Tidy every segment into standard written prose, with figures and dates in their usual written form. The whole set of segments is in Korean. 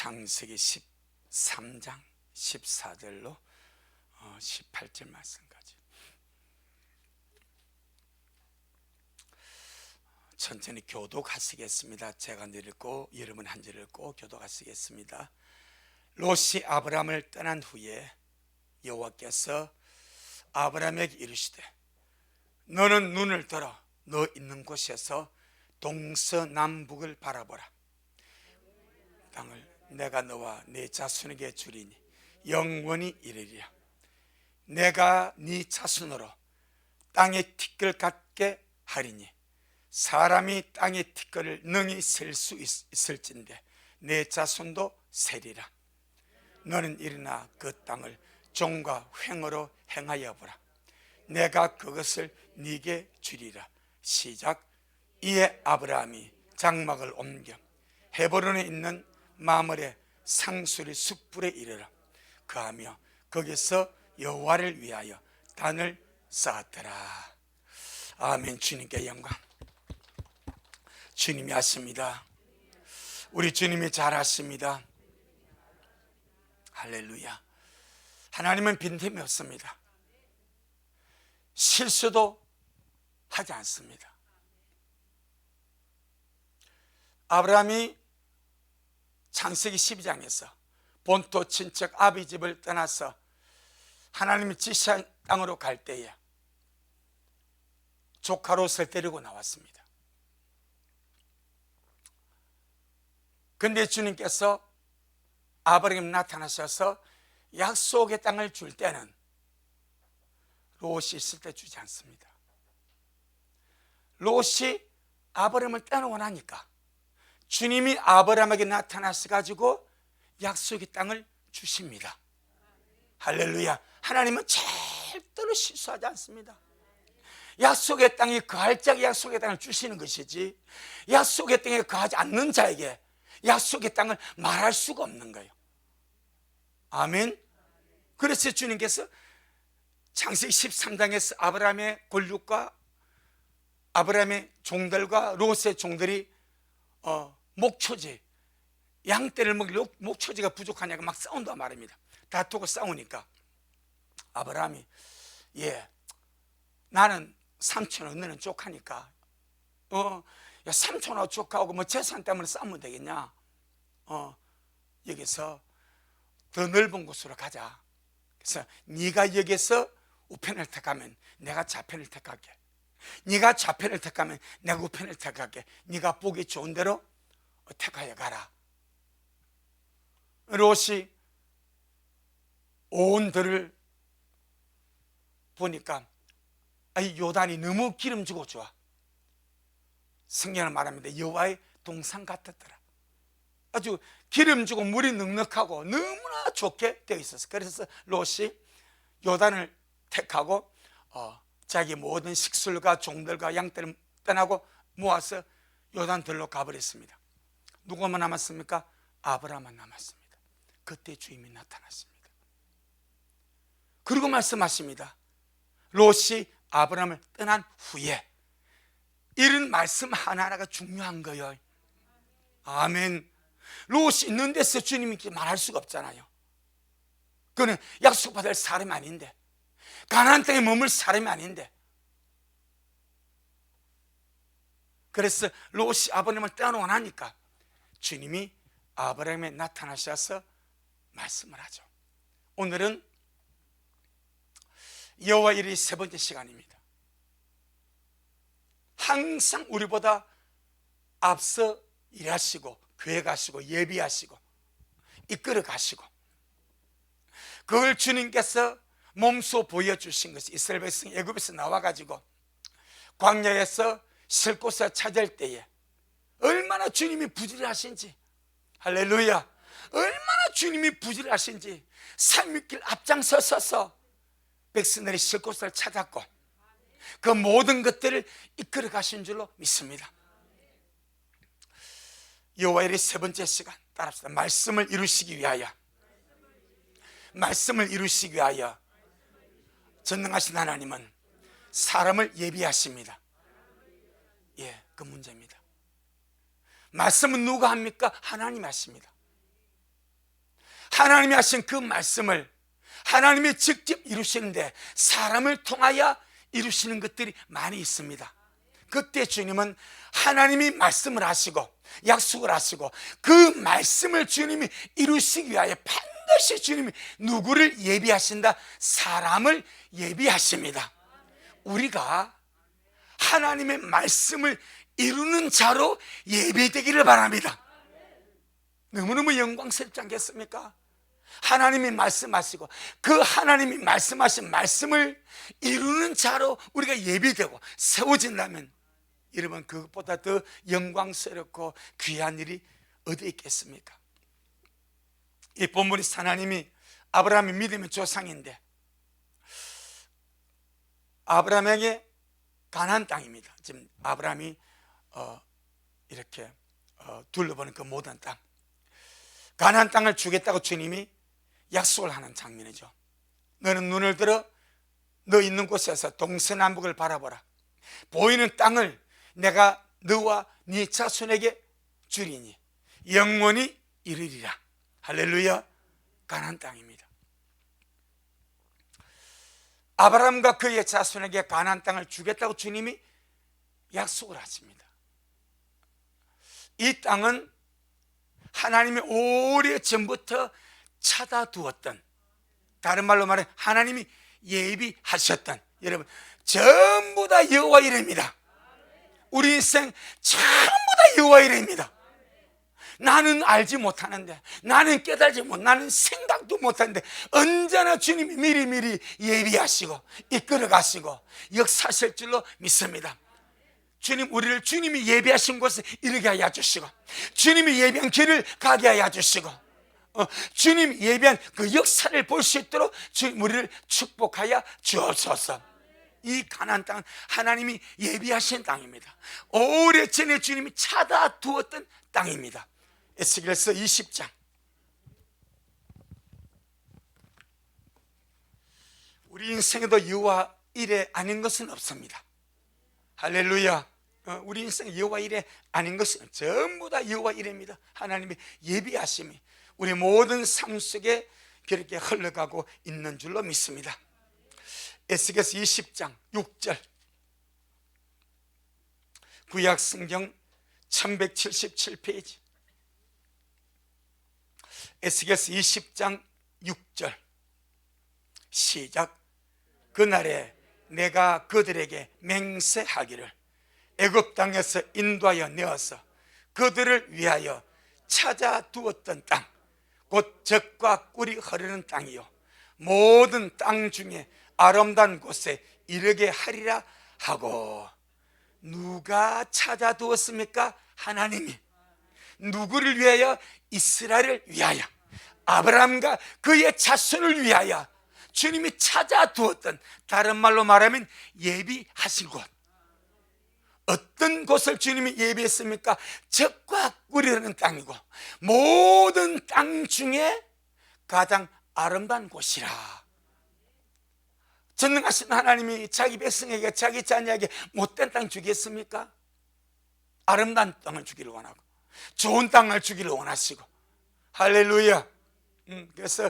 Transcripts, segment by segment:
창세기 13장 14절로 18절 말씀까지 천천히 교독하시겠습니다. 제가 읽고 여러분 한 절 읽고 교독하시겠습니다. 롯이 아브람을 떠난 후에 여호와께서 아브람에게 이르시되 너는 눈을 들어 너 있는 곳에서 동서남북을 바라보라. 땅을 내가 너와 네 자손에게 주리니 영원히 이르리라. 내가 네 자손으로 땅의 티끌 같게 하리니 사람이 땅의 티끌을 능히 셀 수 있을진데 내 자손도 세리라. 너는 일어나 그 땅을 종과 횡으로 행하여 보라. 내가 그것을 네게 주리라. 시작. 이에 아브라함이 장막을 옮겨 헤브론에 있는 마므레 상수리 숯불에 이르러 그하며 거기서 여호와를 위하여 단을 쌓았더라. 아멘. 주님께 영광. 주님이 하십니다. 우리 주님이 잘하십니다. 할렐루야. 하나님은 빈틈이 없습니다. 실수도 하지 않습니다. 아브라함이 창세기 12장에서 본토 친척 아비 집을 떠나서 하나님이 지시한 땅으로 갈 때에 조카 롯을 데리고 나왔습니다. 그런데 주님께서 아브라함에 나타나셔서 약속의 땅을 줄 때는 롯이 있을 때 주지 않습니다. 롯이 아브라함을 떠나고 나니까 주님이 아브라함에게 나타나셔가지고 약속의 땅을 주십니다. 할렐루야. 하나님은 절대로 실수하지 않습니다. 약속의 땅에 거할 자에게 약속의 땅을 주시는 것이지 약속의 땅에 거하지 않는 자에게 약속의 땅을 말할 수가 없는 거예요. 아멘. 그래서 주님께서 창세기 13장에서 아브라함의 권력과 아브라함의 종들과 롯의 종들이 목초지, 양떼를 먹일 목초지가 부족하냐고 막 싸운단 말입니다. 다투고 싸우니까 아브라함이 나는 삼촌은 너는 족하니까 야, 삼촌하고 족하고 뭐 재산 때문에 싸우면 되겠냐? 여기서 더 넓은 곳으로 가자. 그래서 네가 여기서 우편을 택하면 내가 좌편을 택할게. 네가 좌편을 택하면 내가 우편을 택할게. 네가 보기 좋은 대로 택하여 가라. 롯이 온 들을 보니까 이 요단이 너무 기름지고 좋아. 성경은 말합니다. 여호와의 동산 같았더라. 아주 기름지고 물이 넉넉하고 너무나 좋게 되어 있었어. 그래서 롯이 요단을 택하고 자기 모든 식술과 종들과 양떼를 떠나고 모아서 요단들로 가버렸습니다. 누구만 남았습니까? 아브라함만 남았습니다. 그때 주님이 나타났습니다. 그리고 말씀하십니다. 롯이 아브라함을 떠난 후에 이런 말씀 하나하나가 중요한 거예요. 아멘. 롯이 있는 데서 주님이 말할 수가 없잖아요. 그는 약속받을 사람이 아닌데, 가나안 땅에 머물 사람이 아닌데. 그래서 롯이 아브라함을 떠나고 나니까 주님이 아브라함에 나타나셔서 말씀을 하죠. 오늘은 여호와 일의 세 번째 시간입니다. 항상 우리보다 앞서 일하시고 교회 가시고 예비하시고 이끌어 가시고 그걸 주님께서 몸소 보여주신 것이 이스라엘 백성이 애굽에서 나와가지고 광야에서 쉴 곳을 찾을 때에 얼마나 주님이 부지런하신지, 할렐루야, 얼마나 주님이 부지런하신지 3일길 앞장서서 백성들이 쉴 곳을 찾았고 그 모든 것들을 이끌어 가신 줄로 믿습니다. 여호와 일의 세 번째 시간 따라합시다. 말씀을 이루시기 위하여, 말씀을 이루시기 위하여 전능하신 하나님은 사람을 예비하십니다. 그 문제입니다. 말씀은 누가 합니까? 하나님이 하십니다. 하나님이 하신 그 말씀을 하나님이 직접 이루시는데 사람을 통하여 이루시는 것들이 많이 있습니다. 그때 주님은 하나님이 말씀을 하시고 약속을 하시고 그 말씀을 주님이 이루시기 위하여 반드시 주님이 누구를 예비하신다? 사람을 예비하십니다. 우리가 하나님의 말씀을 이루는 자로 예배되기를 바랍니다. 너무너무 영광스럽지 않겠습니까? 하나님이 말씀하시고 그 하나님이 말씀하신 말씀을 이루는 자로 우리가 예비되고 세워진다면 여러분, 그것보다 더 영광스럽고 귀한 일이 어디 있겠습니까? 이 본문이 하나님이 아브라함의 믿음의 조상인데 아브라함에게 가나안 땅입니다. 지금 아브라함이 이렇게 둘러보는 그 모든 땅, 가나안 땅을 주겠다고 주님이 약속을 하는 장면이죠. 너는 눈을 들어 너 있는 곳에서 동서남북을 바라보라. 보이는 땅을 내가 너와 네 자손에게 주리니 영원히 이르리라. 할렐루야. 가나안 땅입니다. 아브라함과 그의 자손에게 가나안 땅을 주겠다고 주님이 약속을 하십니다. 이 땅은 하나님이 오래전부터 찾아두었던, 다른 말로 말해 하나님이 예비하셨던, 여러분 전부 다 여호와 이름입니다. 우리 인생 전부 다 여호와 이름입니다. 나는 알지 못하는데, 나는 깨달지 못, 나는 생각도 못하는데 언제나 주님이 미리미리 예비하시고 이끌어 가시고 역사하실 줄로 믿습니다. 주님, 우리를 주님이 예비하신 곳에 이르게 하여 주시고 주님이 예비한 길을 가게 하여 주시고 주님이 예비한 그 역사를 볼 수 있도록 주님 우리를 축복하여 주옵소서. 이 가나안 땅은 하나님이 예비하신 땅입니다. 오래전에 주님이 찾아두었던 땅입니다. 에스겔서 20장 우리 인생에도 여호와 일에 아닌 것은 없습니다. 할렐루야. 우리 인생 여호와 일에 아닌 것은 전부 다 여호와 일입니다. 하나님의 예비하심이 우리 모든 삶 속에 그렇게 흘러가고 있는 줄로 믿습니다. 에스겔서 20장 6절, 구약성경 1177페이지, 에스겔서 20장 6절 시작. 그날에 내가 그들에게 맹세하기를 애굽 땅에서 인도하여 내어서 그들을 위하여 찾아두었던 땅, 곧 젖과 꿀이 흐르는 땅이요 모든 땅 중에 아름다운 곳에 이르게 하리라 하고. 누가 찾아두었습니까? 하나님이. 누구를 위하여? 이스라엘을 위하여, 아브라함과 그의 자손을 위하여 주님이 찾아두었던, 다른 말로 말하면 예비하신 곳. 어떤 곳을 주님이 예비했습니까? 젖과 꿀이 흐르는 땅이고 모든 땅 중에 가장 아름다운 곳이라. 전능하신 하나님이 자기 백성에게, 자기 자녀에게 못된 땅 주겠습니까? 아름다운 땅을 주기를 원하고 좋은 땅을 주기를 원하시고. 할렐루야. 그래서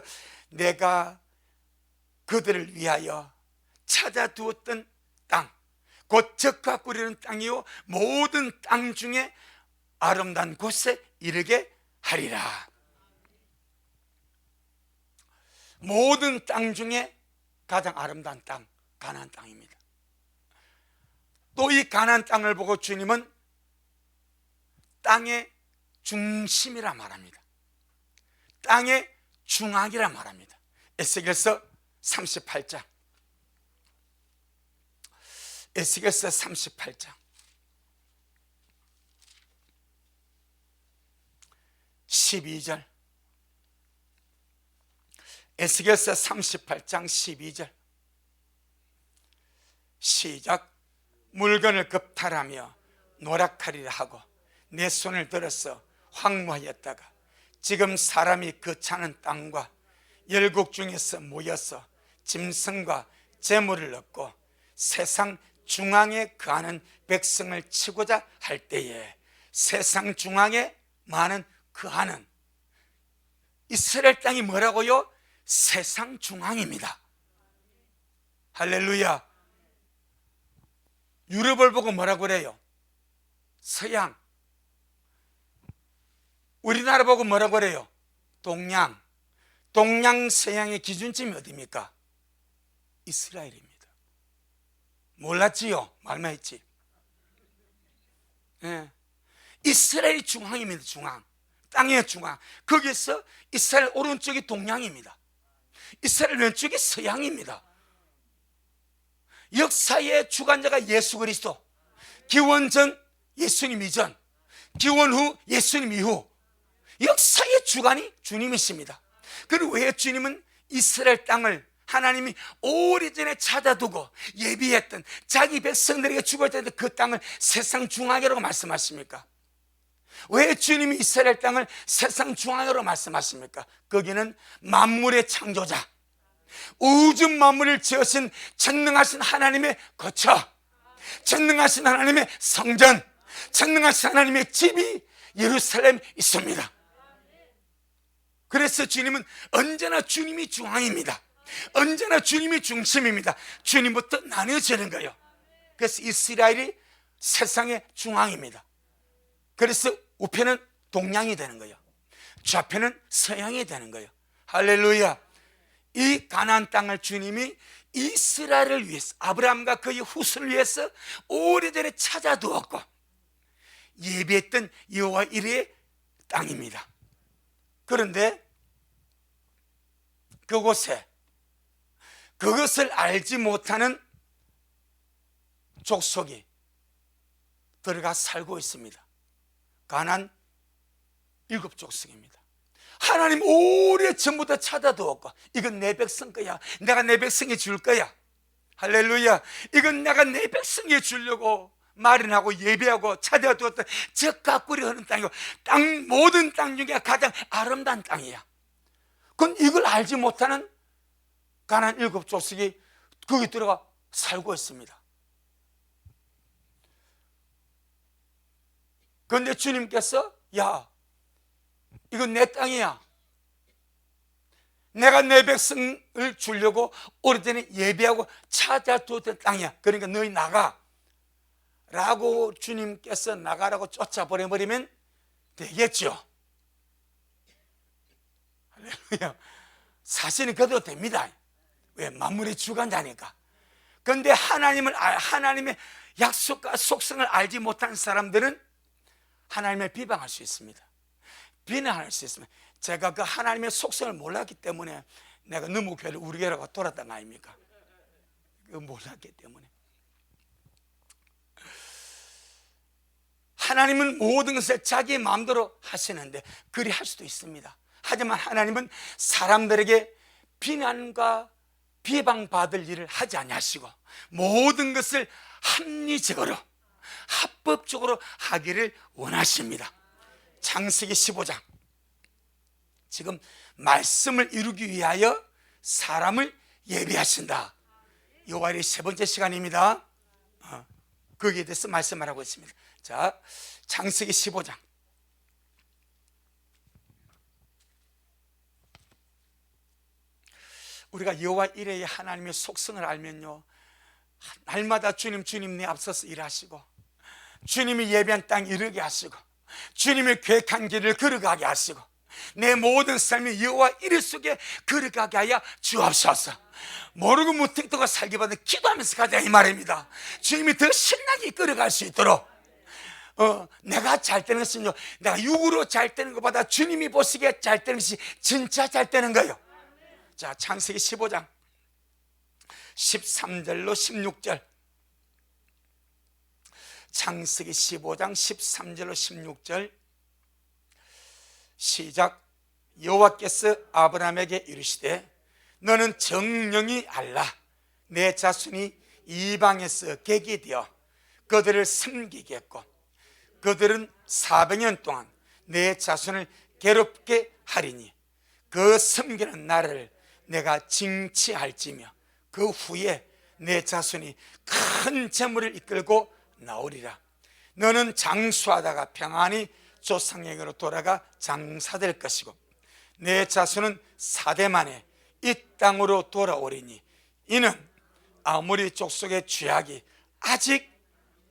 내가 그들을 위하여 찾아두었던 땅, 곧 젖과 꿀이는 땅이요 모든 땅 중에 아름다운 곳에 이르게 하리라. 모든 땅 중에 가장 아름다운 땅, 가나안 땅입니다. 또 이 가나안 땅을 보고 주님은 땅의 중심이라 말합니다. 땅의 중앙이라 말합니다. 에스겔서 38장, 에스겔서 38장 12절, 에스겔서 38장 12절 시작. 물건을 겁탈하며 노력하리라 하고 내 손을 들어서 황무하였다가 지금 사람이 그 차는 땅과 열국 중에서 모여서 짐승과 재물을 얻고 세상 중앙에 거하는 백성을 치고자 할 때에 세상 중앙에 많은 거하는, 이스라엘 땅이 뭐라고요? 세상 중앙입니다. 할렐루야. 유럽을 보고 뭐라고 그래요? 서양. 우리나라 보고 뭐라고 그래요? 동양. 동양 서양의 기준점이 어디입니까? 이스라엘입니다. 몰랐지요? 말만 했지. 예. 이스라엘이 중앙입니다. 중앙. 땅의 중앙. 거기서 이스라엘 오른쪽이 동양입니다. 이스라엘 왼쪽이 서양입니다. 역사의 주관자가 예수 그리스도. 기원 전 예수님 이전, 기원 후 예수님 이후. 역사의 주관이 주님이십니다. 그리고 왜 주님은 이스라엘 땅을 하나님이 오래전에 찾아두고 예비했던 자기 백성들에게 주고자 했던 그 땅을 세상 중앙이라고 말씀하십니까? 왜 주님이 이스라엘 땅을 세상 중앙으로 말씀하십니까? 거기는 만물의 창조자, 우주 만물을 지으신 전능하신 하나님의 거처, 전능하신 하나님의 성전, 전능하신 하나님의 집이 예루살렘에 있습니다. 그래서 주님은 언제나 주님이 중앙입니다. 언제나 주님이 중심입니다. 주님부터 나뉘어지는 거예요. 그래서 이스라엘이 세상의 중앙입니다. 그래서 우편은 동양이 되는 거예요. 좌편은 서양이 되는 거예요. 할렐루야. 이 가나안 땅을 주님이 이스라엘을 위해서, 아브라함과 그의 후손을 위해서 오래전에 찾아두었고 예비했던 여호와 이레의 땅입니다. 그런데 그곳에 그것을 알지 못하는 족속이 들어가 살고 있습니다. 가나안 7족속입니다. 하나님 오래전부터 찾아두었고 이건 내 백성 거야, 내가 내 백성에 줄 거야. 할렐루야. 이건 내가 내 백성에 주려고 마련하고 예배하고 찾아두었던 저 가꾸리 하는 땅이고, 모든 땅 중에 가장 아름다운 땅이야. 그건 이걸 알지 못하는 가나안 7족속이 거기 들어가 살고 있습니다. 그런데 주님께서 야, 이건 내 땅이야, 내가 내 백성을 주려고 오래전에 예배하고 찾아두었던 땅이야, 그러니까 너희 나가 라고 주님께서 나가라고 쫓아버려버리면 되겠죠. 할렐루야. 사실은 그래도 됩니다. 왜? 만물의 주관자니까. 그런데 하나님의 약속과 속성을 알지 못한 사람들은 하나님을 비방할 수 있습니다. 비난할 수 있습니다. 제가 그 하나님의 속성을 몰랐기 때문에 내가 너무 교회를 우리 교회라고 돌았던 거 아닙니까? 그거 몰랐기 때문에. 하나님은 모든 것을 자기 마음대로 하시는데 그리 할 수도 있습니다. 하지만 하나님은 사람들에게 비난과 비방받을 일을 하지 아니하시고 모든 것을 합리적으로 합법적으로 하기를 원하십니다. 창세기 15장. 지금 말씀을 이루기 위하여 사람을 예비하신다. 여호와의 세 번째 시간입니다. 거기에 대해서 말씀을 하고 있습니다. 자, 창세기 15장. 우리가 여호와 이레의 하나님의 속성을 알면요, 날마다 주님 내 앞서서 일하시고 주님이 예비한 땅 이르게 하시고 주님이 계획한 길을 걸어가게 하시고 내 모든 삶이 여호와 이레 속에 걸어가게 하여 주옵소서. 모르고 무택도가 살기보다 기도하면서 가자 이 말입니다. 주님이 더 신나게 끌어갈 수 있도록 내가 잘 되는 것은요, 내가 육으로 잘 되는 것보다 주님이 보시기에 잘 되는 것이 진짜 잘 되는 거예요. 자, 창세기 15장 13절로 16절. 창세기 15장 13절로 16절 시작. 여호와께서 아브라함에게 이르시되 너는 정령이 알라. 내 자손이 이방에서 객이 되어 그들을 섬기겠고 그들은 400년 동안 내 자손을 괴롭게 하리니 그 섬기는 나를 내가 징치할지며 그 후에 내 자손이 큰 재물을 이끌고 나오리라. 너는 장수하다가 평안히 조상에게로 돌아가 장사될 것이고 내 자손은 4대 만에 이 땅으로 돌아오리니 이는 아모리 족속의 죄악이 아직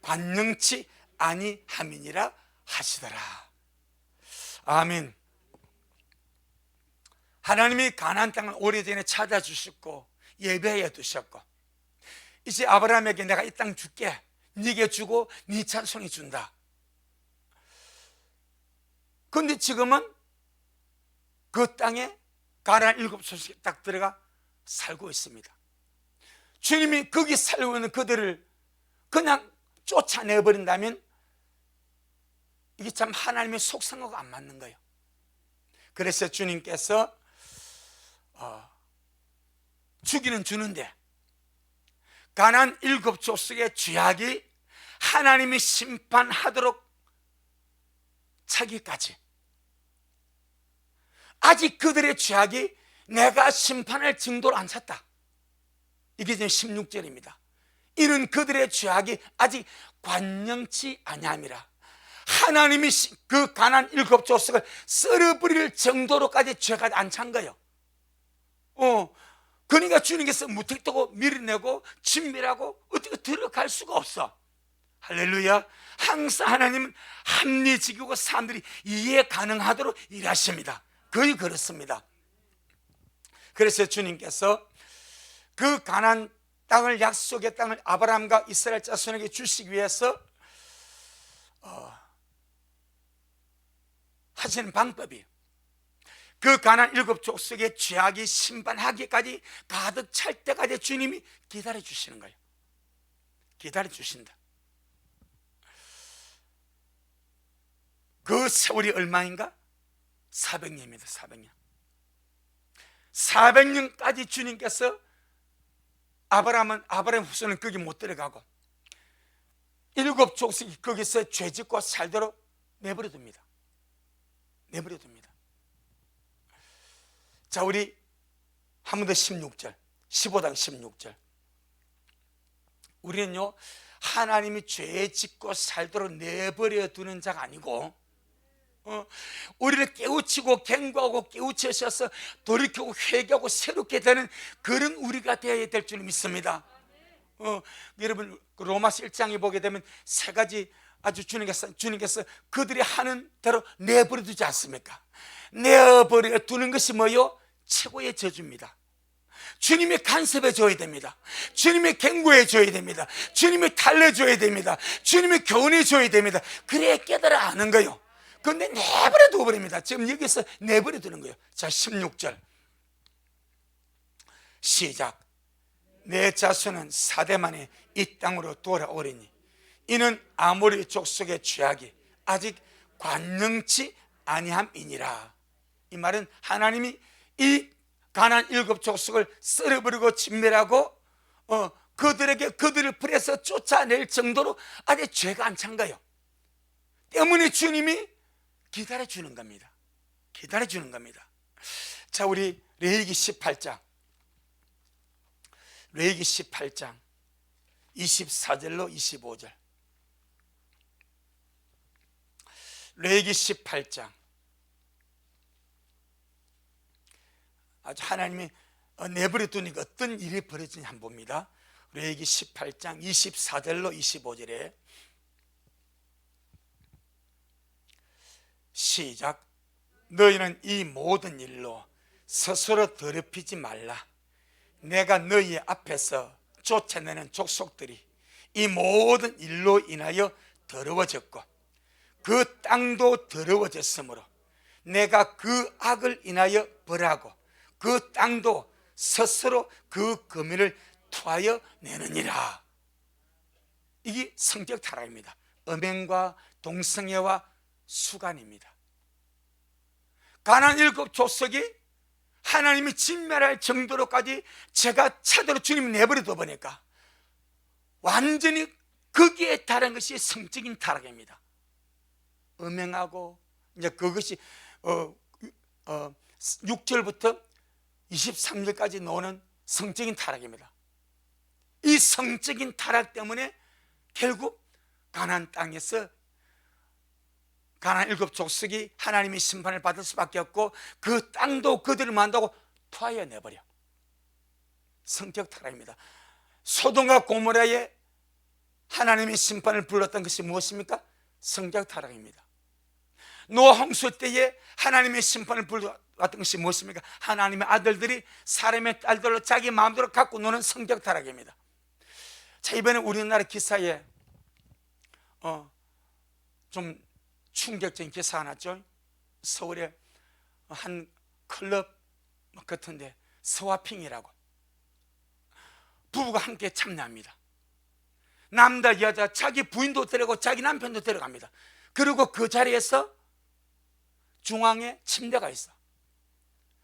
관영치 아니함이니라 하시더라. 아멘. 하나님이 가나안 땅을 오래전에 찾아주셨고 예배해 두셨고, 이제 아브라함에게 내가 이 땅 줄게, 네게 주고 네 자손이 준다. 그런데 지금은 그 땅에 가나안 7족속이 딱 들어가 살고 있습니다. 주님이 거기 살고 있는 그들을 그냥 쫓아내버린다면 이게 참 하나님의 속성하고 안 맞는 거예요. 그래서 주님께서 주기는 주는데 가나안 7족속의 죄악이 하나님이 심판하도록 차기까지, 아직 그들의 죄악이 내가 심판할 정도로 안 찼다. 이게 지금 16절입니다. 이는 그들의 죄악이 아직 관영치 아니함이라. 하나님이 그 가나안 7족속을 썰어버릴 정도로까지 죄가 안 찬 거예요. 그러니까 주님께서 무택하고 밀어내고 진멸하고 어떻게 들어갈 수가 없어. 할렐루야. 항상 하나님은 합리적이고 사람들이 이해 가능하도록 일하십니다. 거의 그렇습니다. 그래서 주님께서 그 가나안 땅을, 약속의 땅을 아브라함과 이스라엘 자손에게 주시기 위해서 하시는 방법이, 그 가나안 7족속의 죄악이 심판하기까지 가득 찰 때까지 주님이 기다려 주시는 거예요. 기다려 주신다. 그 세월이 얼마인가? 400년입니다. 400년. 400년까지 주님께서 아브라함 후손은 거기 못 들어가고 7족속이 거기서 죄짓고 살도록 내버려 둡니다. 내버려 둡니다. 자, 우리 한 번 더 16절, 15장 16절. 우리는요, 하나님이 죄 짓고 살도록 내버려 두는 자가 아니고, 우리를 깨우치고 경고하고 깨우치셔서 돌이키고 회개하고 새롭게 되는 그런 우리가 되어야 될 줄 믿습니다. 여러분, 로마서 1장에 보게 되면 세 가지 아주 주님께서 그들이 하는 대로 내버려 두지 않습니까? 내버려 두는 것이 뭐요? 최고의 저주입니다. 주님이 간섭해 줘야 됩니다. 주님이 경고해 줘야 됩니다. 주님이 달래줘야 됩니다. 주님이 교훈해 줘야 됩니다. 그래야 깨달아 아는 거예요. 그런데 내버려 둬버립니다. 지금 여기서 내버려 두는 거예요. 자, 16절 시작. 내 자손은 4대 만에 이 땅으로 돌아오리니 이는 아모리 족속의 죄악이 아직 관영치 아니함이니라. 이 말은 하나님이 이 가나안 7족속을 썰어버리고 진멸하고 그들을 불에서 쫓아낼 정도로 아직 죄가 안 찬 거예요. 때문에 주님이 기다려주는 겁니다. 기다려주는 겁니다. 자, 우리 레위기 18장 24절로 25절. 레위기 18장. 아주 하나님이 내버려 두니까 어떤 일이 벌어지는지 한번 봅니다. 레위기 18장 24절로 25절에 시작. 너희는 이 모든 일로 스스로 더럽히지 말라. 내가 너희 앞에서 쫓아내는 족속들이 이 모든 일로 인하여 더러워졌고 그 땅도 더러워졌으므로 내가 그 악을 인하여 벌하고 그 땅도 스스로 그 금을 토하여 내느니라. 이게 성적 타락입니다. 음행과 동성애와 수간입니다. 가나안 7족속이 하나님이 진멸할 정도로까지 제가 차도로 주님이 내버려 둬 보니까 완전히 거기에 달한 것이 성적인 타락입니다. 음행하고 이제 그것이 6절부터 23절까지 나오는 성적인 타락입니다. 이 성적인 타락 때문에 결국 가나안 땅에서 가나안 일곱 족속이 하나님의 심판을 받을 수밖에 없고 그 땅도 그들을 만다고 토하여 내버려. 성격 타락입니다. 소돔과 고모라에 하나님의 심판을 불렀던 것이 무엇입니까? 성격 타락입니다. 노아 홍수 때에 하나님의 심판을 불렀던 것이 무엇입니까? 하나님의 아들들이 사람의 딸들로 자기 마음대로 갖고 노는 성격 타락입니다. 자, 이번에 우리나라 기사에 좀 충격적인 기사가 났죠. 서울에 한 클럽 같은데 서화핑이라고 부부가 함께 참여합니다. 남자 여자 자기 부인도 데리고 자기 남편도 데려갑니다. 그리고 그 자리에서 중앙에 침대가 있어.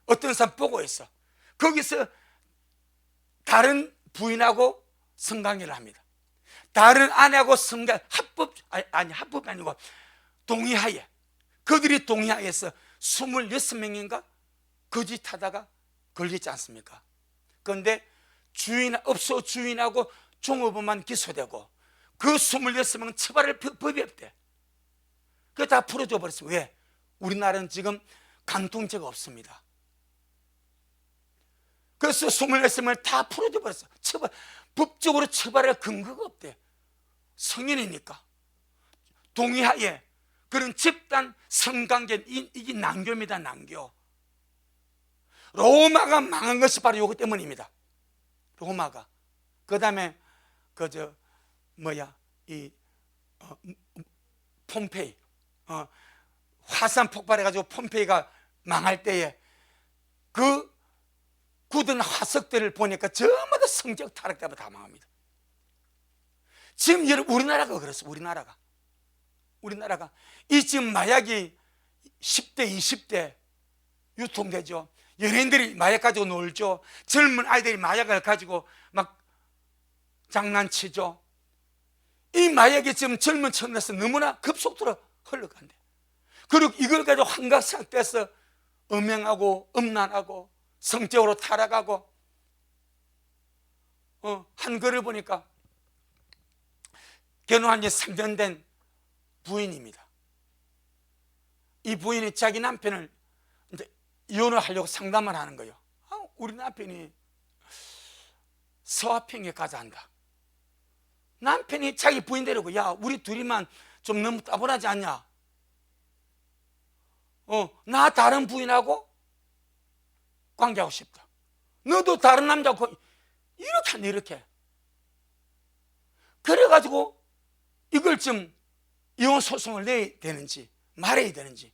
어떤 사람 보고 있어. 거기서 다른 부인하고 성관계를 합니다. 다른 아내하고 합법이 아니고 동의하에, 그들이 동의하에서 26명인가 거짓하다가 걸리지 않습니까? 그런데 업소 주인하고 종업원만 기소되고 그 26명은 처벌할 법이 없대. 그거 다 풀어줘 버렸어요. 왜? 우리나라는 지금 간통죄가 없습니다. 그래서 26명을 다 풀어줘 버렸어. 법적으로 처벌할 근거가 없대. 성인이니까. 동의하에 그런 집단 성관계, 이게 난교입니다. 난교. 로마가 망한 것이 바로 이것 때문입니다. 로마가. 그 다음에 폼페이, 화산 폭발해가지고 폼페이가 망할 때에 그 굳은 화석들을 보니까 전부 다 성적 타락 때문에 다 망합니다. 지금 여러분 우리나라가 그렇습니다. 우리나라가 이 지금 마약이 10대 20대 유통되죠. 연예인들이 마약 가지고 놀죠. 젊은 아이들이 마약을 가지고 막 장난치죠. 이 마약이 지금 젊은 층에서 너무나 급속도로 흘러간대. 그리고 이걸 가지고 환각상태에서 음행하고 음란하고 성적으로 타락하고 한 글을 보니까 결혼한 지 3년 된 부인입니다. 이 부인이 자기 남편을 이제 이혼을 하려고 상담을 하는 거예요. 우리 남편이 서화평에 가자 한다. 남편이 자기 부인 데리고, 야, 우리 둘이만 좀 너무 따분하지 않냐? 나 다른 부인하고 관계하고 싶다. 너도 다른 남자하고 이렇게 한다, 이렇게. 그래가지고 이걸 좀 이혼 소송을 내야 되는지 말해야 되는지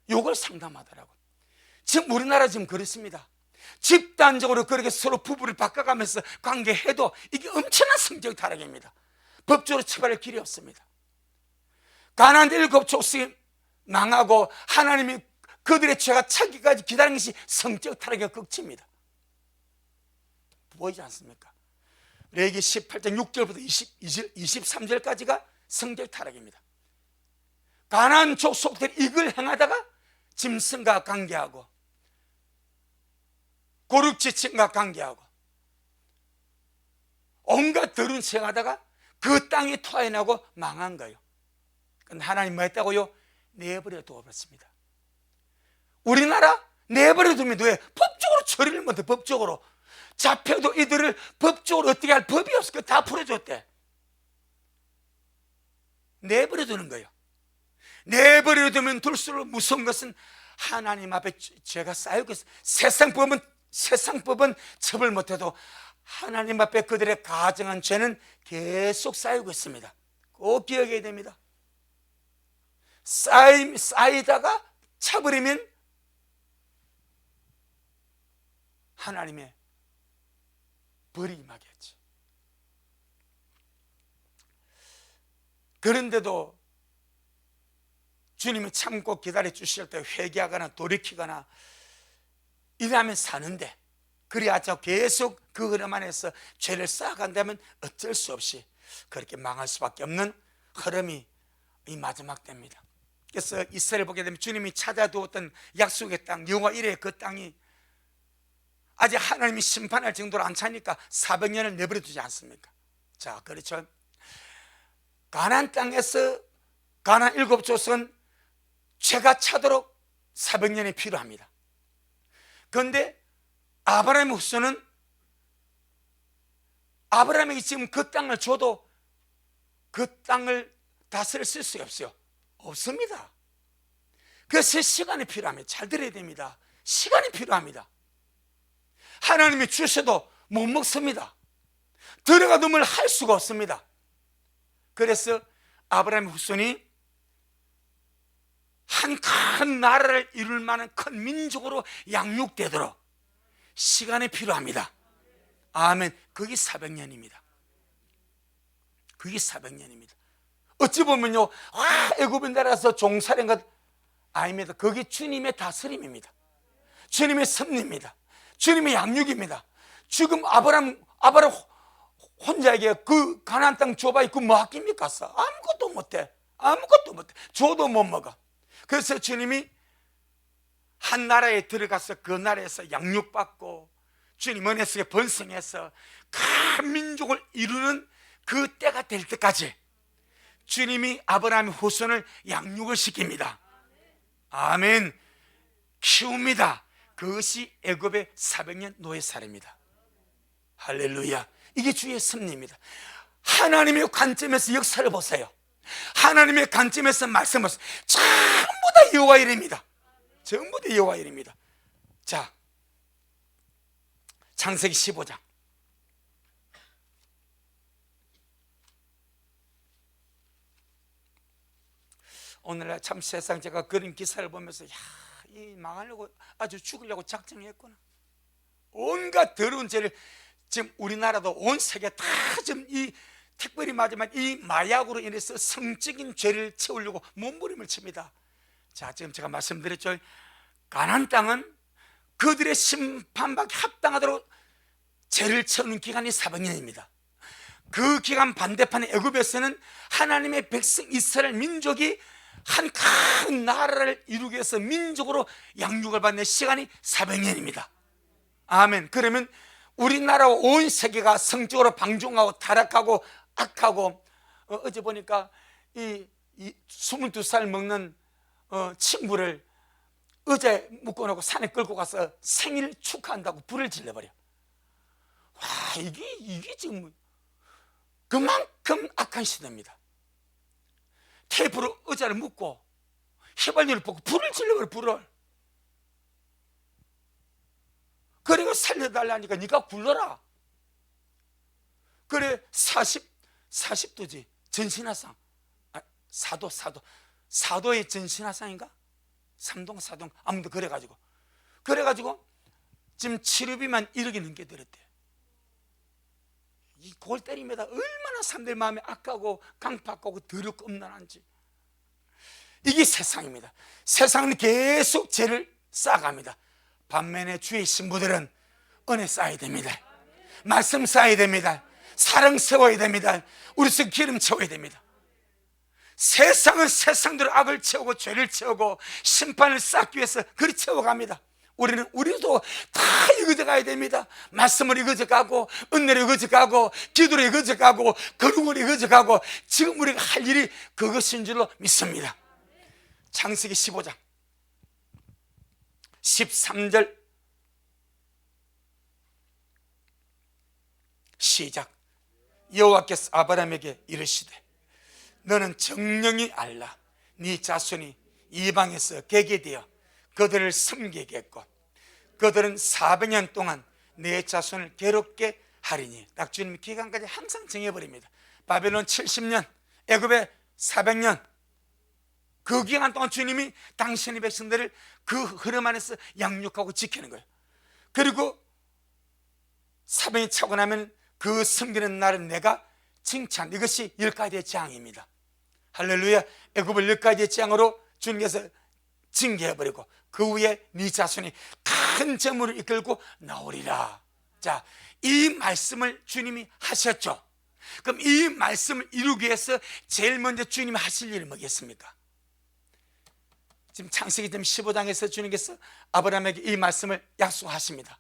이걸 상담하더라고. 지금 우리나라 지금 그렇습니다. 집단적으로 그렇게 서로 부부를 바꿔가면서 관계해도 이게 엄청난 성적 타락입니다. 법적으로 처벌할 길이 없습니다. 가나안 7족속이 망하고 하나님이 그들의 죄가 차기까지 기다리는 것이 성적 타락의 극치입니다. 보이지 않습니까? 레기 18장 6절부터 23절까지가 성적 타락입니다. 가나안 족속들이 이걸 행하다가 짐승과 관계하고 고륙지층과 관계하고 온갖 더러운 생하다가 그 땅이 토해나고 망한 거예요. 근데 하나님 뭐 했다고요? 내버려 두어버렸습니다. 우리나라 내버려 두면 왜? 법적으로 처리를 못해. 법적으로 잡혀도 이들을 법적으로 어떻게 할 법이 없어. 다 풀어줬대. 내버려 두는 거예요. 내버려 두면 둘수록 무서운 것은 하나님 앞에 죄가 쌓이고 있어요. 세상법은 처벌 못해도 하나님 앞에 그들의 가정한 죄는 계속 쌓이고 있습니다. 꼭 기억해야 됩니다. 쌓이다가 차버리면 하나님의 벌이 임하겠지. 그런데도 주님이 참고 기다려 주실 때 회개하거나 돌이키거나 이러면 사는데, 그래야 계속 그 흐름 안에서 죄를 쌓아간다면 어쩔 수 없이 그렇게 망할 수밖에 없는 흐름이 이 마지막 때입니다. 그래서 이스라엘 보게 되면 주님이 찾아두었던 약속의 땅, 여호와 이레의 그 땅이 아직 하나님이 심판할 정도로 안 차니까 400년을 내버려 두지 않습니까? 자, 그렇죠. 가나안 땅에서 가나안 7족속은 죄가 차도록 400년이 필요합니다. 그런데 아브라함의 후손은 아브라함에게 지금 그 땅을 줘도 그 땅을 다스릴 수 없어요. 없습니다. 그래서 시간이 필요합니다. 잘 들어야 됩니다. 시간이 필요합니다. 하나님이 주셔도 못 먹습니다. 들어가 둠을 할 수가 없습니다. 그래서 아브라함의 후손이 한 큰 나라를 이룰 만한 큰 민족으로 양육되도록 시간이 필요합니다. 아멘. 그게 400년입니다. 그게 400년입니다. 어찌 보면요, 애굽에 나라에서 종살인 것 아닙니다. 그게 주님의 다스림입니다. 주님의 섭리입니다. 주님의 양육입니다. 지금 아브라함 혼자에게 그 가나안 땅 줘봐 그 뭐 아낍니까? 아무것도 못해. 아무것도 못해. 줘도 못 먹어. 그래서 주님이 한 나라에 들어가서 그 나라에서 양육받고 주님 은혜 속에 번성해서 큰 민족을 이루는 그 때가 될 때까지 주님이 아브라함의 후손을 양육을 시킵니다. 아멘. 키웁니다. 그것이 애굽의 400년 노예살입니다. 할렐루야. 이게 주의 섭리입니다. 하나님의 관점에서 역사를 보세요. 하나님의 관점에서 말씀을 보세요. 전부 다 여호와 일입니다. 전부 다 여호와 일입니다. 자, 창세기 15장. 오늘날 참 세상 제가 그런 기사를 보면서 이 망하려고 아주 죽으려고 작정했구나. 온갖 더러운 죄를 지금 우리나라도 온 세계 다 지금 이 특별히 마지막 이 마약으로 인해서 성적인 죄를 채우려고 몸부림을 칩니다. 자, 지금 제가 말씀드렸죠. 가나안 땅은 그들의 심판받기 합당하도록 죄를 채우는 기간이 400년입니다. 그 기간 반대편의 애굽에서는 하나님의 백성 이스라엘 민족이 한 큰 나라를 이루기 위해서 민족으로 양육을 받는 시간이 400년입니다. 아멘. 그러면 우리나라와 온 세계가 성적으로 방종하고 타락하고 악하고 어제 보니까 이 22살 먹는 친구를 어제 묶어놓고 산에 끌고 가서 생일 축하한다고 불을 질러버려. 와, 이게 지금 그만큼 악한 시대입니다. 테이프로 의자를 묶고 휘발유를 붓고 불을 질러버려. 불을. 그리고 살려달라니까 네가 굴러라. 그래 40도지 전신화상. 사도의 전신화상인가? 삼동 사동 아무튼 그래가지고 지금 치료비만 1억이 넘게 들었대. 이 골 때리면서 얼마나 사람들 마음이 악하고 강팍하고 더럽고 음란한지. 이게 세상입니다. 세상은 계속 죄를 쌓아갑니다. 반면에 주의 신부들은 은혜 쌓아야 됩니다. 말씀 쌓아야 됩니다. 사랑 세워야 됩니다. 우리 속 기름 채워야 됩니다. 세상은 세상대로 악을 채우고 죄를 채우고 심판을 쌓기 위해서 그리 채워갑니다. 우리도 다 이거져 가야 됩니다. 말씀을 이거져 가고 은혜를 이거져 가고 기도를 이거져 가고 거룩을 이거져 가고 지금 우리가 할 일이 그것인 줄로 믿습니다. 창세기 15장 13절 시작. 여호와께서 아브라함에게 이르시되 너는 정령이 알라. 네 자손이 이방에서 개게 되어 그들을 섬기겠고 그들은 400년 동안 내 자손을 괴롭게 하리니. 딱 주님 기간까지 항상 정해버립니다. 바벨론 70년, 애굽의 400년, 그 기간 동안 주님이 당신의 백성들을 그 흐름 안에서 양육하고 지키는 거예요. 그리고 400년이 차고 나면 그 섬기는 날은 내가 칭찬. 이것이 10가지의 재앙입니다. 할렐루야. 애굽을 10가지의 재앙으로 주님께서 징계해버리고 그 후에 네 자손이 큰 재물을 이끌고 나오리라. 자, 이 말씀을 주님이 하셨죠. 그럼 이 말씀을 이루기 위해서 제일 먼저 주님이 하실 일이 뭐겠습니까? 지금 창세기 15장에서 주님께서 아브라함에게 이 말씀을 약속하십니다.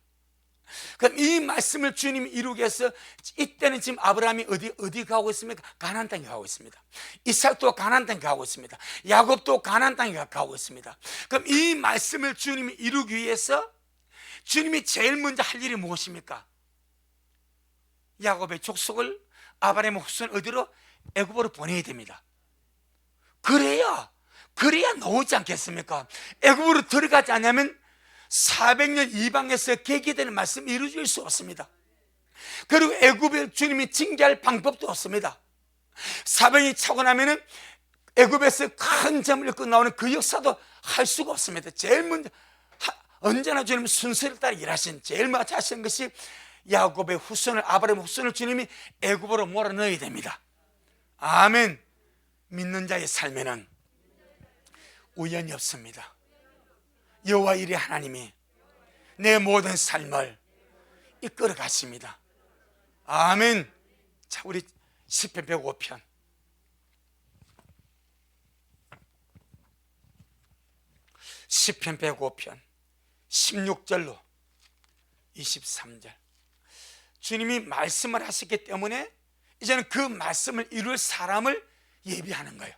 그럼 이 말씀을 주님이 이루기 위해서 이때는 지금 아브라함이 어디 가고 있습니까? 가나안 땅에 가고 있습니다. 이삭도 가나안 땅에 가고 있습니다. 야곱도 가나안 땅에 가고 있습니다. 그럼 이 말씀을 주님이 이루기 위해서 주님이 제일 먼저 할 일이 무엇입니까? 야곱의 족속을, 아브라함의 후손 어디로? 애굽으로 보내야 됩니다. 그래야 나오지 않겠습니까? 애굽으로 들어가지 않으면 400년 이방에서 계기되는 말씀 이루어질 수 없습니다. 그리고 애굽에 주님이 징계할 방법도 없습니다. 400년이 차고 나면은 애굽에서 큰 점을 읽고 나오는 그 역사도 할 수가 없습니다. 제일 먼저 언제나 주님은 순서를 따라 일하신, 제일 먼저 하신 것이 야곱의 후손을, 아브라함의 후손을 주님이 애굽으로 몰아넣어야 됩니다. 아멘. 믿는 자의 삶에는 우연이 없습니다. 여호와 이레 하나님이 내 모든 삶을 이끌어 가십니다. 아멘. 자, 우리 시편 105편 시편 105편 16절로 23절. 주님이 말씀을 하셨기 때문에 이제는 그 말씀을 이룰 사람을 예비하는 거예요.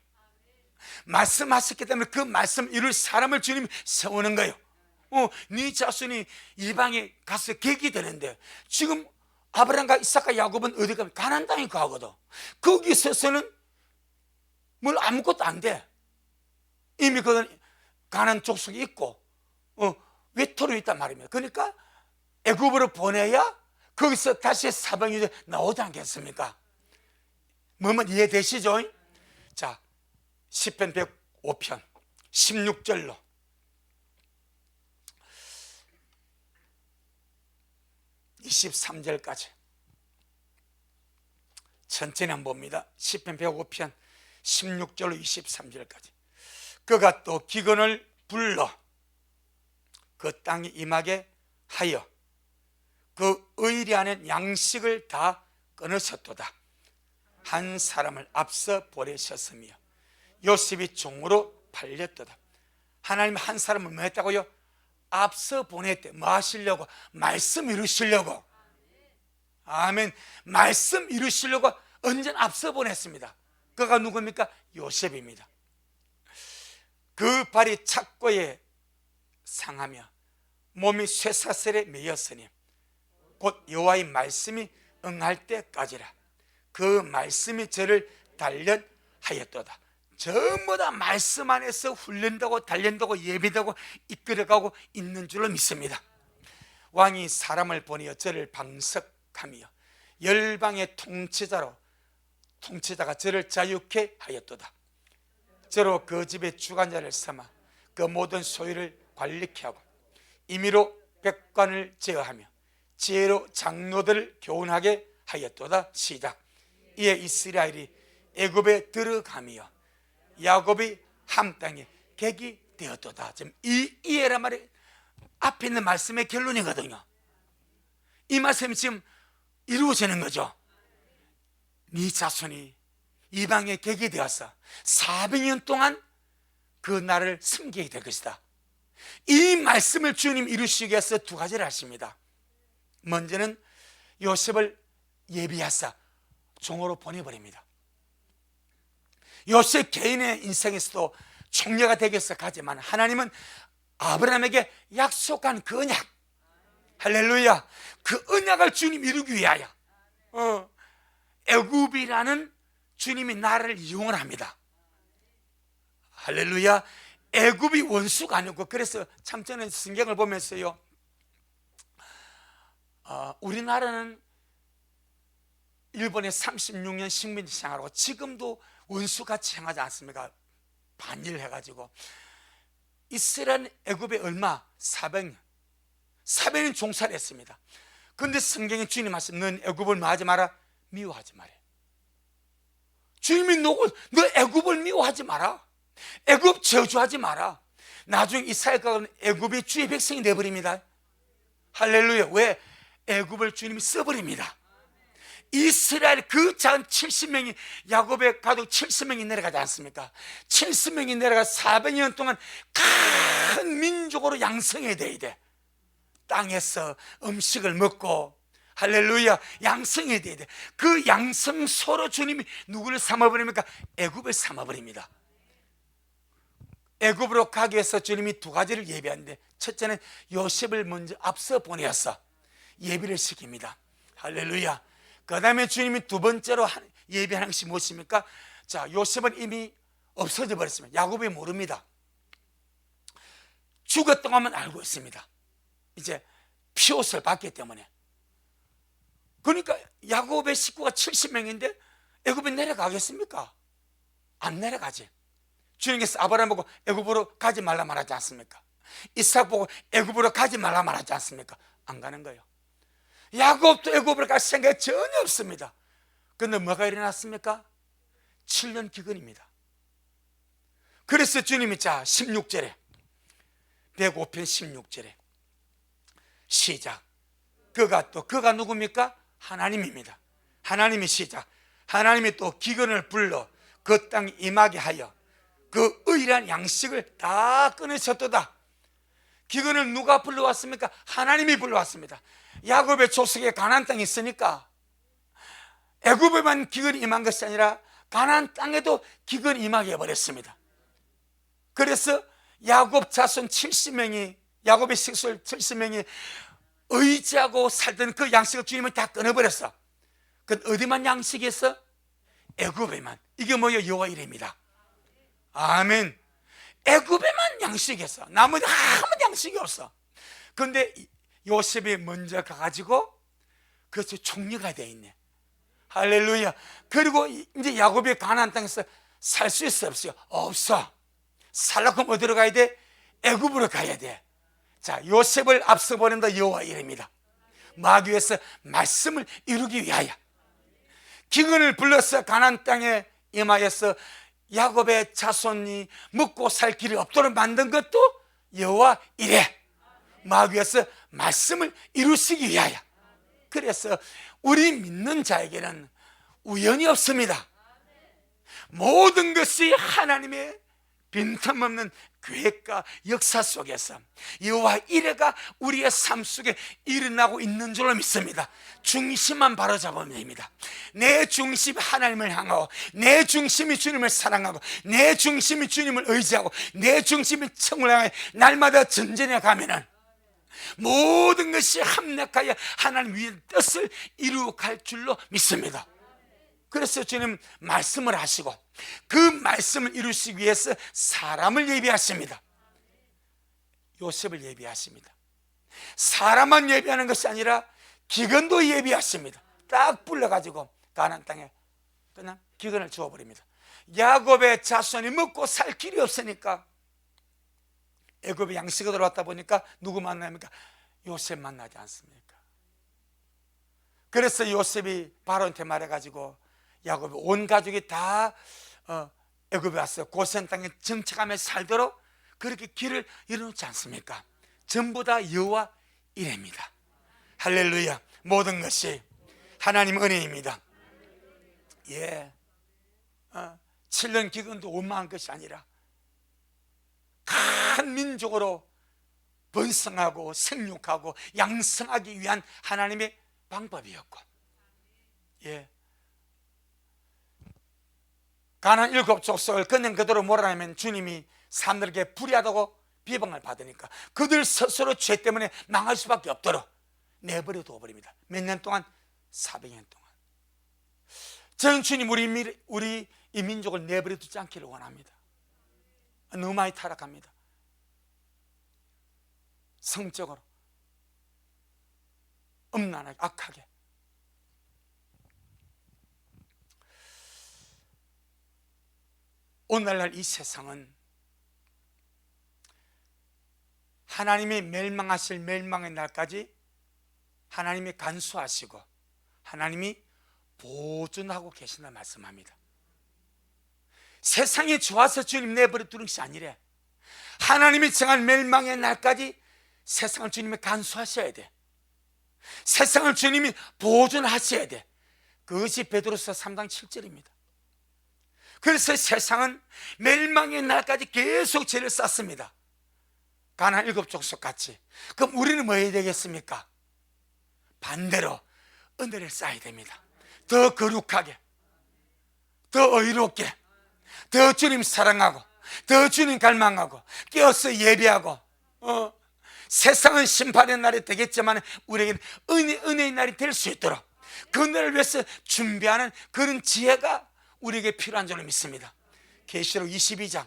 말씀하셨기 때문에 그 말씀 이룰 사람을 주님이 세우는 거예요. 네 자손이 이방에 가서 계기 되는데, 지금 아브라함과 이삭과 야곱은 어디 가면 가나안 땅에 가거든. 거기 있어서는 뭘 아무것도 안 돼. 이미 그 가나안 족속이 있고 외톨이 있단 말입니다. 그러니까 애굽으로 보내야 거기서 다시 사방이 나오지 않겠습니까? 뭐만 이해되시죠? 자, 시편 105편 16절로 23절까지 천천히 한번 봅니다. 시편 105편 16절로 23절까지. 그가 또 기근을 불러 그 땅에 임하게 하여 그 의리하는 양식을 다 끊으셨도다. 한 사람을 앞서 보내셨으며 요셉이 종으로 팔렸도다. 하나님 한 사람을 뭐 했다고요? 앞서 보냈대. 뭐 하시려고? 말씀 이루시려고. 아멘. 말씀 이루시려고 언제나 앞서 보냈습니다. 그가 누굽니까? 요셉입니다. 그 발이 착고에 상하며 몸이 쇠사슬에 매였으니 곧 여호와의 말씀이 응할 때까지라. 그 말씀이 저를 단련하였도다. 전부 다 말씀 안에서 훈련되고 단련되고 예비되고 이끌어가고 있는 줄로 믿습니다. 왕이 사람을 보내어 저를 방석하며 열방의 통치자가 저를 자유케 하였도다. 저로 그 집의 주관자를 삼아 그 모든 소유를 관리케 하고 임의로 백관을 제어하며 지혜로 장로들을 교훈하게 하였도다. 시작. 이에 이스라엘이 애굽에 들어가며 야곱이 함 땅에 객이 되었도다. 지금 이해란 말이 앞에 있는 말씀의 결론이거든요. 이 말씀이 지금 이루어지는 거죠. 네 자손이 이방의 객이 되어서 400년 동안 그 나라를 섬기게 될 것이다. 이 말씀을 주님 이루시기 위해서 두 가지를 하십니다. 먼저는 요셉을 예비하사 종으로 보내버립니다. 요셉 개인의 인생에서도 총리가 되기 위해서 가지만 하나님은 아브라함에게 약속한 그 언약, 할렐루야, 그 언약을 주님 이루기 위하여 애굽이라는 주님이 나라를 이용을 합니다. 할렐루야. 애굽이 원수가 아니고, 그래서 참 저는 성경을 보면서요, 우리나라는 일본에 36년 식민지 생활하고 지금도 원수같이 행하지 않습니까? 반일해가지고. 이스라엘 애굽에 얼마? 400년 종살이 했습니다. 그런데 성경에 주님 말씀, 넌 애굽을 뭐 하지 마라? 미워하지 마라. 주님이 너 애굽을 미워하지 마라. 애굽 저주하지 마라. 나중에 이스라엘과 애굽이 주의 백성이 되어버립니다. 할렐루야. 왜? 애굽을 주님이 써버립니다. 이스라엘 그 작은 70명이, 야곱의 가족 70명이 내려가지 않습니까? 70명이 내려가 400년 동안 큰 민족으로 양성해야 돼. 땅에서 음식을 먹고 할렐루야 양성이 돼야 돼. 그 양성소로 주님이 누구를 삼아버립니까? 애굽을 삼아버립니다. 애굽으로 가기 위해서 주님이 두 가지를 예비하는데, 첫째는 요셉을 먼저 앞서 보내어서 예비를 시킵니다. 할렐루야. 그 다음에 주님이 두 번째로 예비하는 것이 무엇입니까? 자, 요셉은 이미 없어져 버렸습니다. 야곱이 모릅니다. 죽었다고 하면 알고 있습니다. 이제 피옷을 받기 때문에. 그러니까 야곱의 식구가 70명인데 애굽에 내려가겠습니까? 안 내려가지. 주님께서 아브라함 보고 애굽으로 가지 말라 말하지 않습니까? 이삭 보고 애굽으로 가지 말라 말하지 않습니까? 안 가는 거예요. 야곱도 애굽으로 갈 생각이 전혀 없습니다. 그런데 뭐가 일어났습니까? 7년 기근입니다. 그래서 주님이 자 16절에 105편 16절에 시작. 그가 누굽니까? 하나님입니다. 하나님이 시작. 하나님이 또 기근을 불러 그 땅에 임하게 하여 그 의란 양식을 다 끊으셨도다. 기근을 누가 불러왔습니까? 하나님이 불러왔습니다. 야곱의 족속에 가나안 땅이 있으니까 애굽에만 기근이 임한 것이 아니라 가나안 땅에도 기근이 임하게 해버렸습니다. 그래서 야곱 자손 70명이, 야곱의 식솔 70명이 의지하고 살던 그 양식을 주님은 다 끊어버렸어. 그 어디만 양식이 있어? 애굽에만. 이게 뭐예요? 여호와 이레입니다. 아멘. 애굽에만 양식이 있어. 나머지 아무도 양식이 없어. 그런데 요셉이 먼저 가가지고 그래서 총리가 돼 있네. 할렐루야. 그리고 이제 야곱이 가나안 땅에서 살 수 있어 없어요? 없어. 살려고 어디로 가야 돼? 애굽으로 가야 돼. 자, 요셉을 앞서 보낸다. 여호와 이레입니다. 마귀 위해서 말씀을 이루기 위하여 기근을 불러서 가나안 땅에 임하여서 야곱의 자손이 먹고 살 길이 없도록 만든 것도 여호와 이레. 마귀 위해서 말씀을 이루시기 위하여. 그래서 우리 믿는 자에게는 우연이 없습니다. 모든 것이 하나님의 빈틈없는 계획과 역사 속에서 여호와 이레가 우리의 삶 속에 일어나고 있는 줄로 믿습니다. 중심만 바로잡으면 됩니다. 내 중심이 하나님을 향하고, 내 중심이 주님을 사랑하고, 내 중심이 주님을 의지하고, 내 중심이 청을 향해 날마다 전진해 가면은 모든 것이 합력하여 하나님 위의 뜻을 이루어갈 줄로 믿습니다. 그래서 주님 말씀을 하시고 그 말씀을 이루시기 위해서 사람을 예비하십니다. 요셉을 예비하십니다. 사람만 예비하는 것이 아니라 기근도 예비하십니다. 딱 불러가지고 가나안 땅에 그냥 기근을 주어버립니다. 야곱의 자손이 먹고 살 길이 없으니까 애굽에 양식이 들어왔다 보니까 누구 만납니까? 요셉 만나지 않습니까? 그래서 요셉이 바로한테 말해가지고 야곱의 온 가족이 다 애굽에 와서 고센 땅에 정착하며 살도록 그렇게 길을 이뤄놓지 않습니까? 전부 다 여호와 이레입니다. 할렐루야. 모든 것이 하나님 은혜입니다. 예, 7년 기근도 원망한 것이 아니라 큰 민족으로 번성하고 생육하고 양성하기 위한 하나님의 방법이었고, 예, 가나안 7 족속을 그냥 그대로 몰아내면 주님이 사람들에게 불의하다고 비방을 받으니까 그들 스스로 죄 때문에 망할 수밖에 없도록 내버려 둬버립니다. 몇 년 동안? 400년 동안. 저는 주님 우리 이 민족을 내버려 두지 않기를 원합니다. 너무 많이 타락합니다. 성적으로 음란하게 악하게. 오늘날 이 세상은 하나님이 멸망하실 멸망의 날까지 하나님이 간수하시고 하나님이 보존하고 계신다 말씀합니다. 세상이 좋아서 주님 내버려 두는 것이 아니래. 하나님이 정한 멸망의 날까지 세상을 주님이 간수하셔야 돼. 세상을 주님이 보존하셔야 돼. 그것이 베드로서 3장 7절입니다. 그래서 세상은 멸망의 날까지 계속 죄를 쌓습니다. 가나안 7족속 같이. 그럼 우리는 뭐 해야 되겠습니까? 반대로 은혜를 쌓아야 됩니다. 더 거룩하게, 더 의롭게, 더 주님 사랑하고, 더 주님 갈망하고, 깨어서 예배하고. 세상은 심판의 날이 되겠지만 우리에게는 은혜의 날이 될 수 있도록 그 날을 위해서 준비하는 그런 지혜가 우리에게 필요한 줄로 믿습니다. 계시록 22장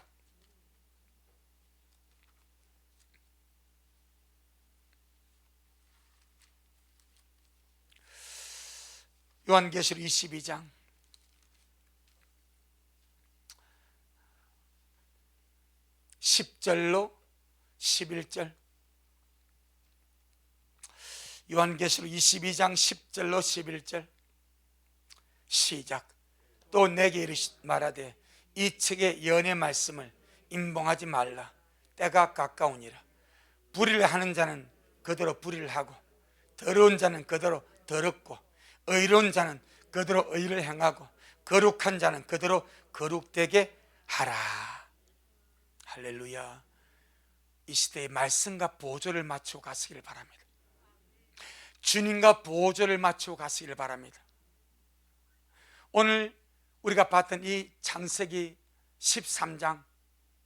요한계시록 22장 10절로 11절. 요한계시록 22장 10절로 11절. 시작. 또 내게 말하되 이 책의 연의 말씀을 임봉하지 말라. 때가 가까우니라. 불의를 하는 자는 그대로 불의를 하고, 더러운 자는 그대로 더럽고, 의로운 자는 그대로 의를 행하고, 거룩한 자는 그대로 거룩되게 하라. 할렐루야. 이 시대의 말씀과 보조를 맞추고 가시기를 바랍니다. 주님과 보조를 맞추고 가시기를 바랍니다. 오늘 우리가 봤던 이 창세기 13장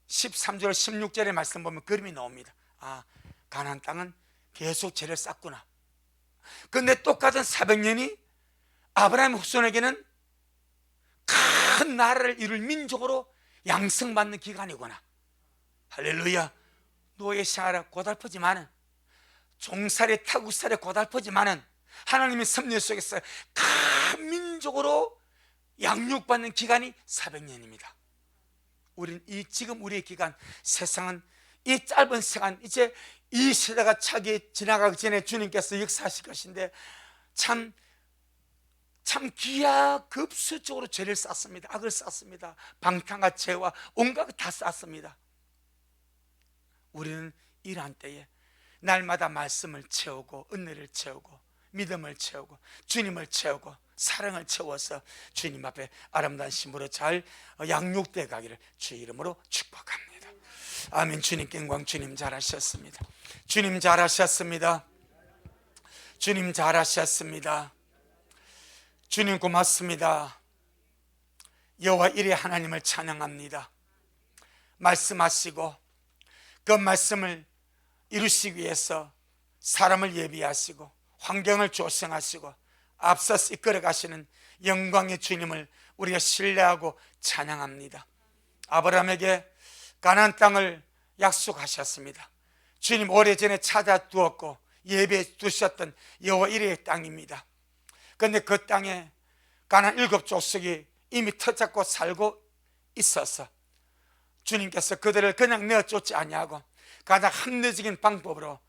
13절 16절의 말씀 보면 그림이 나옵니다. 아, 가나안 땅은 계속 죄를 쌓구나. 그런데 똑같은 400년이 아브라함 후손에게는 큰 나라를 이룰 민족으로 양성받는 기간이구나. 할렐루야. 노예 생활에 고달프지만은, 종살이 타국살이 고달프지만은 하나님의 섭리 속에서 큰 민족으로 양육받는 기간이 400년입니다. 우리는 지금 우리의 기간, 세상은 이 짧은 시간, 이제 이 세대가 차기 지나가기 전에 주님께서 역사하실 것인데 참 기하급수적으로 죄를 쌓습니다. 악을 쌓습니다. 방탕과 죄와 온갖 다 쌓습니다. 우리는 이러한 때에 날마다 말씀을 채우고, 은혜를 채우고, 믿음을 채우고, 주님을 채우고, 사랑을 채워서 주님 앞에 아름다운 심으로 잘 양육되어 가기를 주의 이름으로 축복합니다. 아멘. 주님께 영광. 주님 잘하셨습니다. 주님 잘하셨습니다. 주님 잘하셨습니다. 주님 고맙습니다. 여호와 이레 하나님을 찬양합니다. 말씀하시고 그 말씀을 이루시기 위해서 사람을 예비하시고 환경을 조성하시고 앞서서 이끌어 가시는 영광의 주님을 우리가 신뢰하고 찬양합니다. 아브라함에게 가나안 땅을 약속하셨습니다. 주님 오래전에 찾아두었고 예배해 두셨던 여호와 이레의 땅입니다. 그런데 그 땅에 가나안 7족속이 이미 터잡고 살고 있어서 주님께서 그들을 그냥 내어쫓지 아니하고 가장 합리적인 방법으로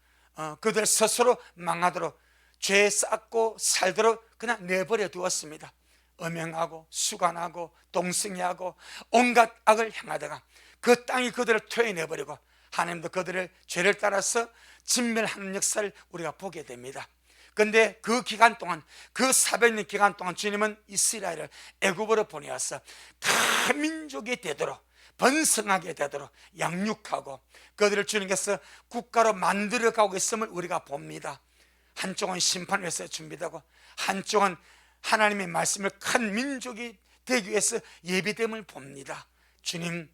그들 스스로 망하도록 죄에 쌓고 살도록 그냥 내버려 두었습니다. 음행하고 수간하고 동승이하고 온갖 악을 행하다가 그 땅이 그들을 토해내버리고 하나님도 그들을 죄를 따라서 진멸하는 역사를 우리가 보게 됩니다. 그런데 그 기간 동안, 그 400년 기간 동안 주님은 이스라엘을 애굽으로 보내어서 다 민족이 되도록, 번성하게 되도록 양육하고 그들을 주님께서 국가로 만들어가고 있음을 우리가 봅니다. 한쪽은 심판을 위해서 준비되고 한쪽은 하나님의 말씀을 큰 민족이 되기 위해서 예비됨을 봅니다. 주님,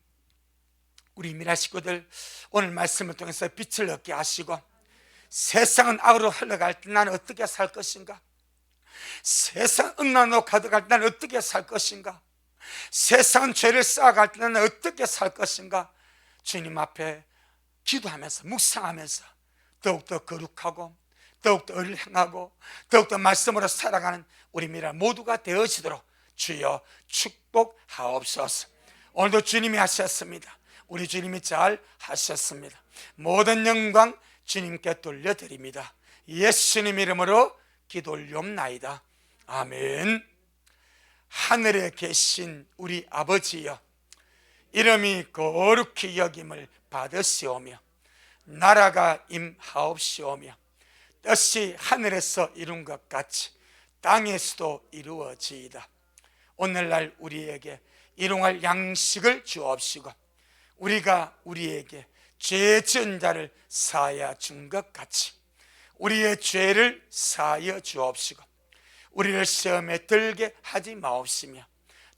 우리 미라 식구들 오늘 말씀을 통해서 빛을 얻게 하시고, 세상은 악으로 흘러갈 때 나는 어떻게 살 것인가? 세상 음란으로 가득할 때 나는 어떻게 살 것인가? 세상은 죄를 쌓아갈 때 나는 어떻게 살 것인가? 주님 앞에 기도하면서 묵상하면서 더욱더 거룩하고 더욱더 의를 행하고 더욱더 말씀으로 살아가는 우리 미라 모두가 되어지도록 주여 축복하옵소서. 오늘도 주님이 하셨습니다. 우리 주님이 잘 하셨습니다. 모든 영광 주님께 돌려드립니다. 예수님 이름으로 기도 올리옵나이다. 아멘. 하늘에 계신 우리 아버지여, 이름이 거룩히 여김을 받으시오며 나라가 임하옵시오며 뜻이 하늘에서 이룬 것 같이 땅에서도 이루어지이다. 오늘날 우리에게 일용할 양식을 주옵시고 우리가 우리에게 죄 지은 자를 사하여 준 것 같이 우리의 죄를 사하여 주옵시고 우리를 시험에 들게 하지 마옵시며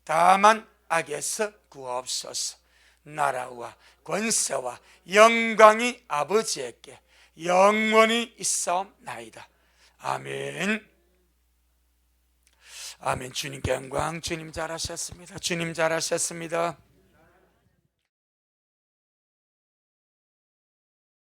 다만 악에서 구하옵소서. 나라와 권세와 영광이 아버지에게 영원히 있사옵나이다. 아멘. 아멘. 주님께 영광. 주님 잘하셨습니다. 주님 잘하셨습니다.